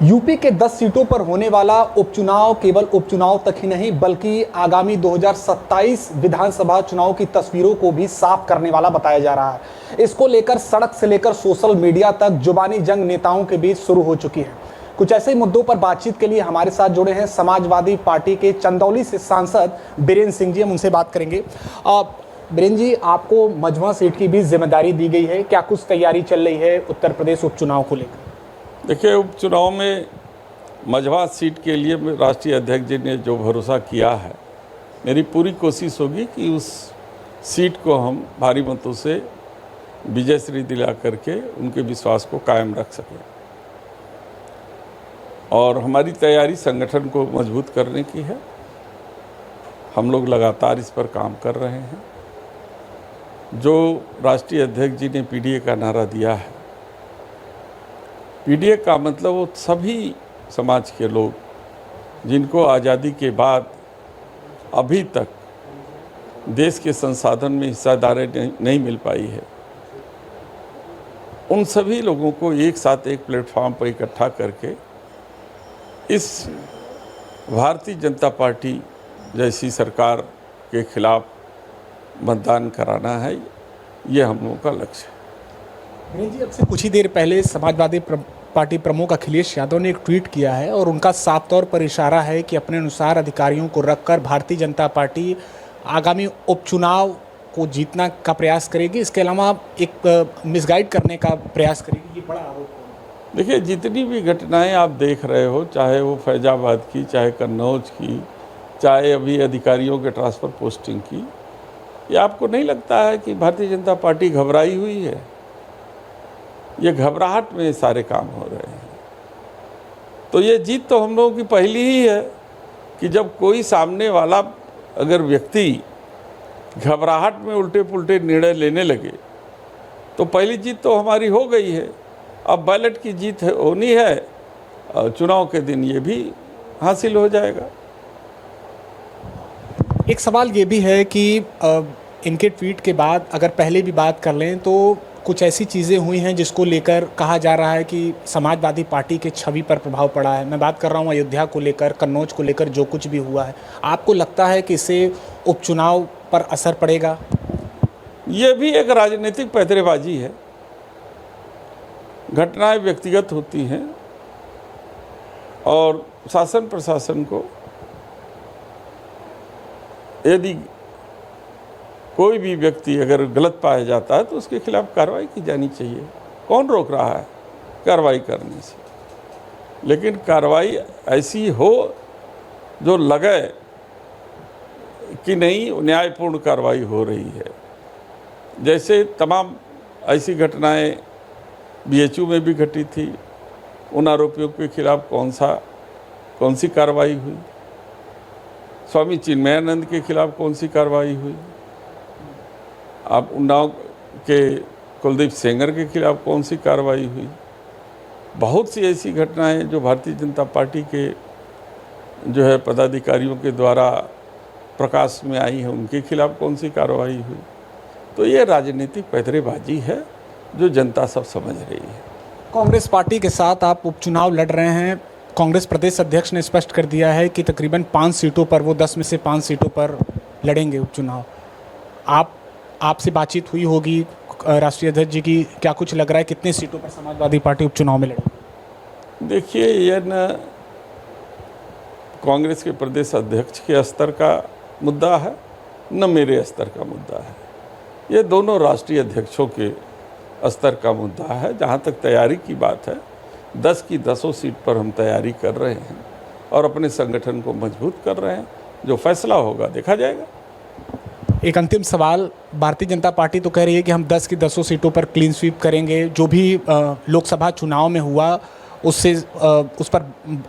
UP के 10 सीटों पर होने वाला उपचुनाव केवल उपचुनाव तक ही नहीं बल्कि आगामी 2027 विधानसभा चुनाव की तस्वीरों को भी साफ करने वाला बताया जा रहा है। इसको लेकर सड़क से लेकर सोशल मीडिया तक जुबानी जंग नेताओं के बीच शुरू हो चुकी है। कुछ ऐसे मुद्दों पर बातचीत के लिए हमारे साथ जुड़े हैं समाजवादी पार्टी के चंदौली से सांसद बीरेंद्र सिंह जी। हम उनसे बात करेंगे। बीरेंद्र जी, आपको मझवा सीट की भी जिम्मेदारी दी गई है, क्या कुछ तैयारी चल रही है उत्तर प्रदेश उपचुनाव को लेकर? देखिए, उपचुनाव में मझवा सीट के लिए राष्ट्रीय अध्यक्ष जी ने जो भरोसा किया है, मेरी पूरी कोशिश होगी कि उस सीट को हम भारी मतों से विजय श्री दिला करके उनके विश्वास को कायम रख सकें। और हमारी तैयारी संगठन को मजबूत करने की है। हम लोग लगातार इस पर काम कर रहे हैं। जो राष्ट्रीय अध्यक्ष जी ने पीडीए का नारा दिया है, पीडीए का मतलब वो सभी समाज के लोग जिनको आज़ादी के बाद अभी तक देश के संसाधन में हिस्सेदारी नहीं मिल पाई है, उन सभी लोगों को एक साथ एक प्लेटफॉर्म पर इकट्ठा करके इस भारतीय जनता पार्टी जैसी सरकार के खिलाफ मतदान कराना है। ये हम लोगों का लक्ष्य है। जी, अब से कुछ ही देर पहले समाजवादी पार्टी प्रमुख अखिलेश यादव ने एक ट्वीट किया है और उनका साफ तौर पर इशारा है कि अपने अनुसार अधिकारियों को रखकर भारतीय जनता पार्टी आगामी उपचुनाव को जीतना का प्रयास करेगी। इसके अलावा एक मिसगाइड करने का प्रयास करेगी। ये बड़ा आरोप है। देखिए, जितनी भी घटनाएं आप देख रहे हो, चाहे वो फैजाबाद की, चाहे कन्नौज की, चाहे अभी अधिकारियों के ट्रांसफ़र पोस्टिंग की, ये आपको नहीं लगता है कि भारतीय जनता पार्टी घबराई हुई है? ये घबराहट में सारे काम हो रहे हैं। तो ये जीत तो हम लोगों की पहली ही है कि जब कोई सामने वाला अगर व्यक्ति घबराहट में उल्टे पुल्टे निर्णय लेने लगे तो पहली जीत तो हमारी हो गई है। अब बैलेट की जीत होनी है, चुनाव के दिन ये भी हासिल हो जाएगा। एक सवाल ये भी है कि इनके ट्वीट के बाद अगर पहले भी बात कर लें तो कुछ ऐसी चीज़ें हुई हैं जिसको लेकर कहा जा रहा है कि समाजवादी पार्टी के छवि पर प्रभाव पड़ा है। मैं बात कर रहा हूँ अयोध्या को लेकर, कन्नौज को लेकर जो कुछ भी हुआ है। आपको लगता है कि इससे उपचुनाव पर असर पड़ेगा? ये भी एक राजनीतिक पैंतरेबाजी है। घटनाएं व्यक्तिगत होती हैं और शासन प्रशासन को यदि कोई भी व्यक्ति अगर गलत पाया जाता है तो उसके खिलाफ कार्रवाई की जानी चाहिए। कौन रोक रहा है कार्रवाई करने से? लेकिन कार्रवाई ऐसी हो जो लगे कि नहीं न्यायपूर्ण कार्रवाई हो रही है। जैसे तमाम ऐसी घटनाएं बीएचयू में भी घटी थी, उन आरोपियों के खिलाफ कौन सी कार्रवाई हुई? स्वामी चिन्मयानंद के खिलाफ कौन सी कार्रवाई हुई? अब उन्नाव के कुलदीप सेंगर के खिलाफ कौन सी कार्रवाई हुई? बहुत सी ऐसी घटनाएं जो भारतीय जनता पार्टी के जो है पदाधिकारियों के द्वारा प्रकाश में आई हैं, उनके खिलाफ कौन सी कार्रवाई हुई? तो ये राजनीतिक पैंतरेबाजी है जो जनता सब समझ रही है। कांग्रेस पार्टी के साथ आप उपचुनाव लड़ रहे हैं। कांग्रेस प्रदेश अध्यक्ष ने स्पष्ट कर दिया है कि तकरीबन 5 सीटों पर, वो 10 में से 5 सीटों पर लड़ेंगे उपचुनाव। आपसे बातचीत हुई होगी राष्ट्रीय अध्यक्ष जी की, क्या कुछ लग रहा है कितने सीटों पर समाजवादी पार्टी उपचुनाव में लड़ेगी? देखिए, यह न कांग्रेस के प्रदेश अध्यक्ष के स्तर का मुद्दा है, न मेरे स्तर का मुद्दा है। ये दोनों राष्ट्रीय अध्यक्षों के स्तर का मुद्दा है। जहाँ तक तैयारी की बात है, 10 की 10 सीट पर हम तैयारी कर रहे हैं और अपने संगठन को मजबूत कर रहे हैं। जो फैसला होगा देखा जाएगा। एक अंतिम सवाल, भारतीय जनता पार्टी तो कह रही है कि हम 10 की 10 सीटों पर क्लीन स्वीप करेंगे। जो भी लोकसभा चुनाव में हुआ उससे उस पर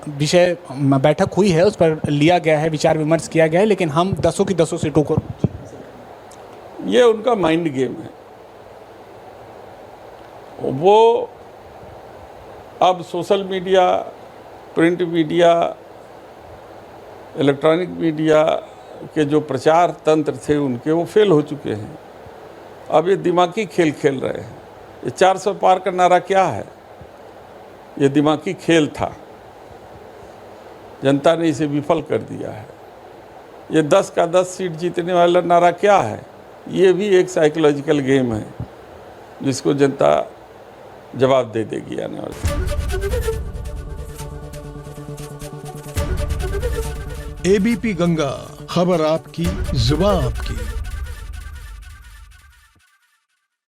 विषय बैठक हुई है, उस पर लिया गया है, विचार विमर्श किया गया है, लेकिन हम 10 की 10 सीटों को, ये उनका माइंड गेम है। वो अब social media, print media, electronic media के जो प्रचार तंत्र थे उनके, वो फेल हो चुके हैं। अब ये दिमागी खेल खेल रहे हैं। ये 400 पार का नारा क्या है? ये दिमागी खेल था जनता ने इसे विफल कर दिया है। ये 10 का 10 सीट जीतने वाला नारा क्या है? ये भी एक साइकोलॉजिकल गेम है जिसको जनता जवाब दे देगी आने वाले। एबीपी गंगा, खबर आपकी, जुबान आपकी।